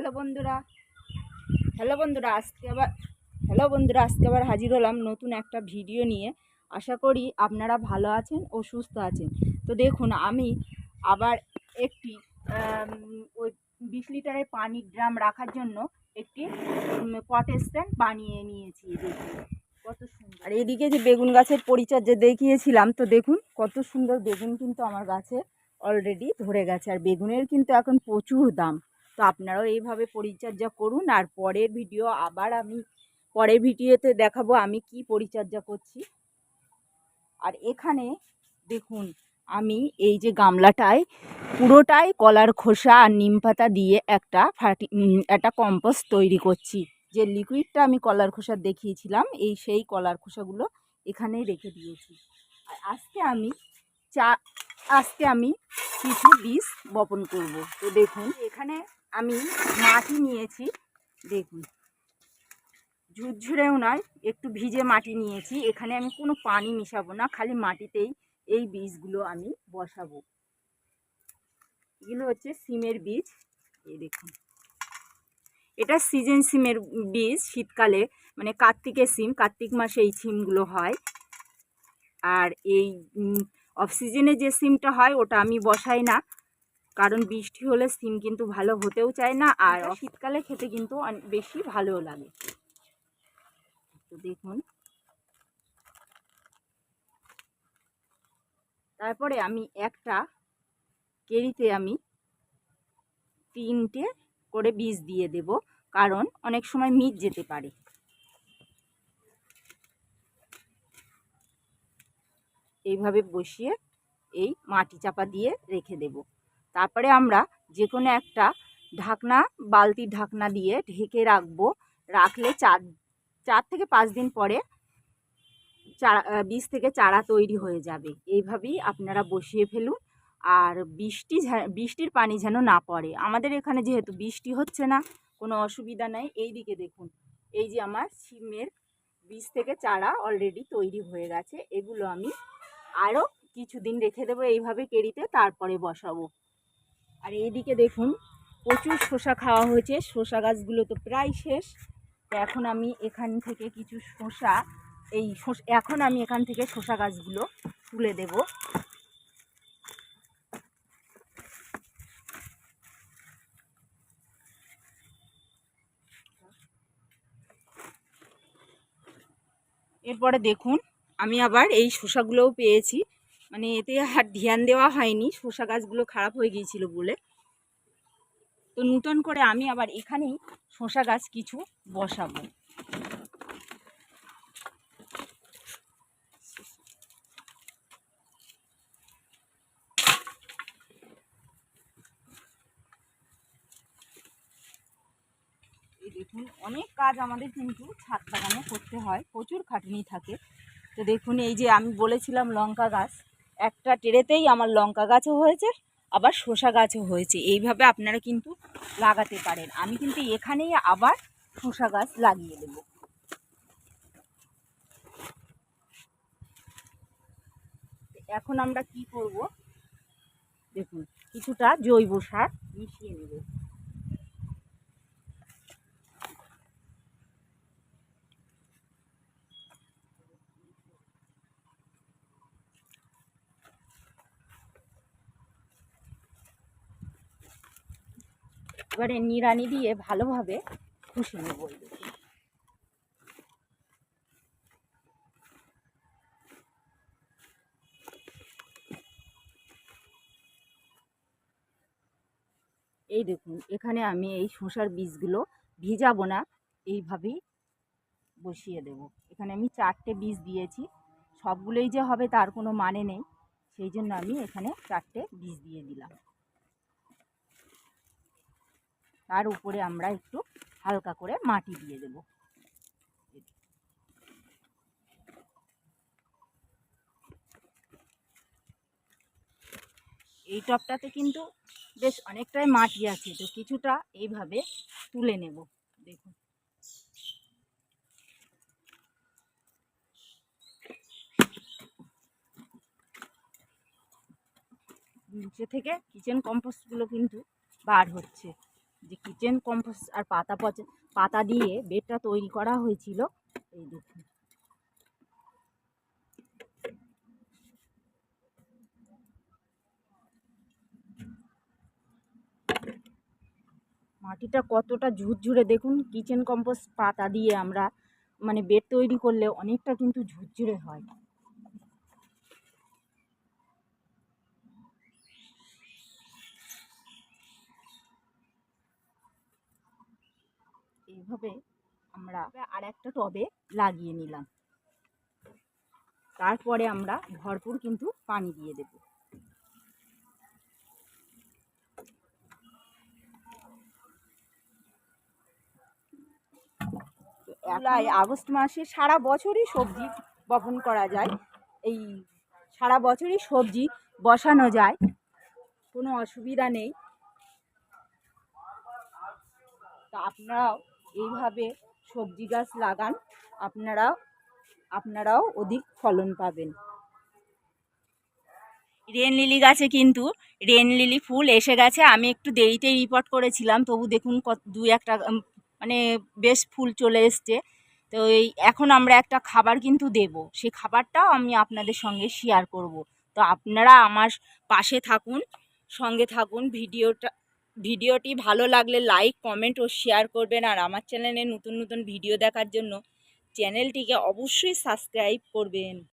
Hello বন্ধুরা hello বন্ধুরা আজকে আবার হাজির হলাম নতুন একটা ভিডিও নিয়ে। আশা করি আপনারা ভালো আছেন ও সুস্থ আছেন। তো দেখুন, আমি আবার একটি ওই 20 লিটারের পানির ড্রাম রাখার জন্য একটি পট স্ট্যান্ড বানিয়ে নিয়েছি। দেখুন কত সুন্দর। আর এদিকে যে বেগুন গাছের পরিচর্যা দেখিয়েছিলাম, তো দেখুন কত সুন্দর বেগুন কিন্তু আমার গাছে অলরেডি ধরে গেছে। আর বেগুনের কিন্তু এখন প্রচুর দাম। তো আপনারাও এইভাবে পরিচর্যা করুন। আর পরের ভিডিওতে দেখাবো আমি কি পরিচর্যা করছি। আর এখানে দেখুন, আমি এই যে গামলাটায় পুরোটাই কলার খোসা আর নিম পাতা দিয়ে একটা কম্পোস্ট তৈরি করছি। যে লিকুইডটা আমি কলার খোসা দেখিয়েছিলাম, সেই কলার খোসাগুলো এখানেই রেখে দিয়েছি। আর আজকে আমি কিছু বীজ বপন করব। তো দেখুন, এখানে আমি মাটি নিয়েছি। দেখুন, ঝুরঝুরেও নয়, একটু ভিজে মাটি নিয়েছি। এখানে আমি কোনো পানি মিশাবো না, খালি মাটিতেই এই বীজগুলো আমি বসাবো। এগুলো হচ্ছে সিমের বীজ। এই দেখুন, এটা সিজন সিমের বীজ। শীতকালে মানে কার্তিক মাসে এই সিমগুলো হয়। আর এই অফ সিজনে যে সিমটা হয় ওটা আমি বসাই না, কারণ বৃষ্টি হলে সিম কিন্তু ভালো হতেও চায় না। আর শীতকালে খেতে কিন্তু বেশি ভালোও লাগে। তো দেখুন, তারপরে আমি একটা কেরিতে আমি 3টে করে বীজ দিয়ে দেব, কারণ অনেক সময় মিট যেতে পারে। এইভাবে বসিয়ে এই মাটি চাপা দিয়ে রেখে দেব। তারপরে আমরা যে কোনো একটা বালতির ঢাকনা দিয়ে ঢেকে রাখবো। রাখলে 4 থেকে 5 দিন পরে বীজ থেকে চারা তৈরি হয়ে যাবে। এইভাবেই আপনারা বসিয়ে ফেলুন। আর বৃষ্টির পানি যেন না পড়ে। আমাদের এখানে যেহেতু বৃষ্টি হচ্ছে না, কোনো অসুবিধা নাই। এই দিকে দেখুন, এই যে আমার সিমের বীজ থেকে চারা অলরেডি তৈরি হয়ে গেছে। এগুলো আমি আরও কিছুদিন রেখে দেবো এইভাবে কেরিতে, তারপরে বসাবো। আর এইদিকে দেখুন, প্রচুর শসা খাওয়া হয়েছে। শসা গাছগুলো তো প্রায় শেষ। তো এখন আমি এখান থেকে শসা গাছগুলো তুলে দেব। এরপরে দেখুন, আমি আবার এই শসাগুলোও পেয়েছি। মানে এতে আর ধ্যান দেওয়া হয়নি, শসা গাছগুলো খারাপ হয়ে গিয়েছিল বলে। তো নতুন করে আমি আবার এখানেই শসা গাছ কিছু বসাবো। এই দেখুন, অনেক কাজ আমাদের কিন্তু ছাদ বাগানে করতে হয়, প্রচুর খাটুনি থাকে। তো দেখুন, এই যে আমি বলেছিলাম লঙ্কা গাছ, একটা ট্রেতেই আমার লঙ্কা গাছও হয়েছে, আবার শসা গাছও হয়েছে। এইভাবে আপনারা কিন্তু লাগাতে পারেন। আমি কিন্তু এখানেই আবার শসা গাছ লাগিয়ে দেব। এখন আমরা কি করব, দেখুন, কিছুটা জৈব সার মিশিয়ে নেব। এবারে নিড়ানি দিয়ে ভালোভাবে খুশে নেব। এই দেখুন, এখানে আমি এই শসার বীজগুলো ভিজাবো না, এইভাবেই বসিয়ে দেব। এখানে আমি 4টে বীজ দিয়েছি, সবগুলোই যে হবে তার কোনো মানে নেই। সেই জন্য আমি এখানে 4টে বীজ দিয়ে দিলাম। তার উপরে আমরা একটু হালকা করে মাটি দিয়ে দেব। এই টবটাতে কিন্তু বেশ অনেকটাই মাটি আছে, তো কিছুটা এইভাবে তুলে নেব। দেখুন, নিচে থেকে কিচেন কম্পোস্টগুলো কিন্তু বার হচ্ছে। যে কিচেন কম্পোস্ট আর পাতা দিয়ে বেডটা তৈরি করা হয়েছিল। এই দেখুন, মাটিটা কতটা ঝুরঝুরে দেখুন। কিচেন কম্পোস্ট পাতা দিয়ে আমরা মানে বেড তৈরি করলে অনেকটা কিন্তু ঝুরঝুরে হয়। এইভাবে আমরা আর একটা টবে লাগিয়ে নিলাম। তারপরে আমরা ভরপুর কিন্তু পানি দিয়ে দেব। জুলাই আগস্ট মাসে সারা বছরই সবজি বপন করা যায়, এই সারা বছরই সবজি বসানো যায়, কোনো অসুবিধা নেই। তো আপনারাও এইভাবে সবজি গাছ লাগান, আপনারাও অধিক ফলন পাবেন। রেন লিলি গাছে কিন্তু রেন লিলি ফুল এসে গেছে। আমি একটু দেরিতে রিপোর্ট করেছিলাম, তবু দেখুন দু একটা মানে বেশ ফুল চলে এসছে। তো এখন আমরা একটা খাবার কিন্তু দেব, সেই খাবারটাও আমি আপনাদের সঙ্গে শেয়ার করব। তো আপনারা আমার পাশে থাকুন, সঙ্গে থাকুন। ভিডিওটি ভালো লাগলে লাইক, কমেন্ট ও শেয়ার করবেন। আর আমার চ্যানেলে নতুন নতুন ভিডিও দেখার জন্য চ্যানেলটিকে অবশ্যই সাবস্ক্রাইব করবেন।